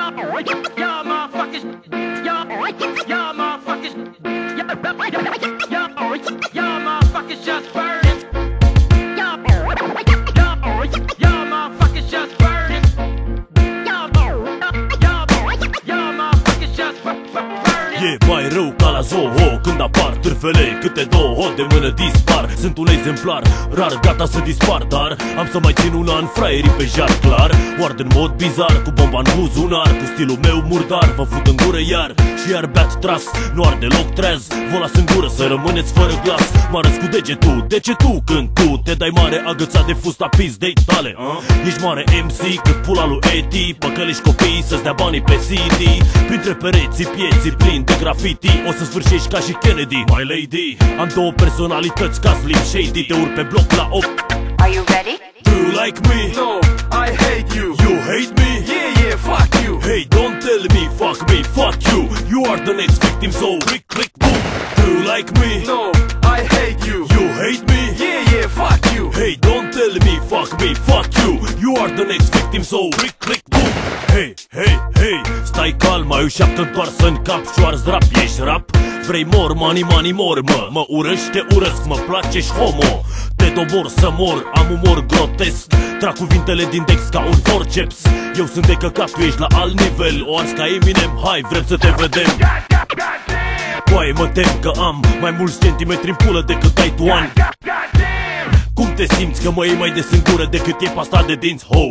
Y'all motherfuckers, y'all motherfuckers, y'all motherfuckers just burning. Y'all motherfuckers just burning. Y'all motherfuckers just burning. E mai rău ca la Zoho când apar târfele, câte două de mână dispar. Sunt un exemplar rar, gata să dispar, dar am să mai țin un an fraierii pe jar clar. Oard în mod bizar, cu bomba în buzunar, cu stilul meu murdar, vă fut în gură iar și iar beat tras. Nu ar deloc treaz, vă las în gură să rămâneți fără glas. Mă arăți cu degetul, de ce tu când tu te dai mare agățat de fusta pizdei tale? Ești mare MC cât pula lui E.T. Păcălești copiii să-ți dea banii pe CD. Printre pereții pieții plini de graffiti o să sfârșești ca și Kennedy, my lady. Am două personalități ca Slim Shady. Te urc pe bloc la 8. Are you ready? Do you like me? No, I hate you. You hate me? Yeah, fuck you. Hey, don't tell me, fuck you. You are the next victim, so click, click, boom. Do you like me? No, I hate you. You hate me? Yeah, fuck you. Hey, don't tell me, fuck you. You are the next victim, so click, click, boom. Hey, hey, hey, stai calm, ai o șaptă întoarsă în cap și ars rap, ești rap? Vrei more money, money more, mă urăști, te urăsc, mă place, ești homo. Te dobor să mor, am umor grotesc, trag cuvintele din Dex ca un forceps. Eu sunt de căcat, tu ești la alt nivel, o ars ca Eminem, hai, vrem să te vedem. Coaie, mă tem că am mai mulți centimetri în pulă decât ai tu ani. Cum te simți că mă iei mai des în gură decât e pasta de dinți, ho?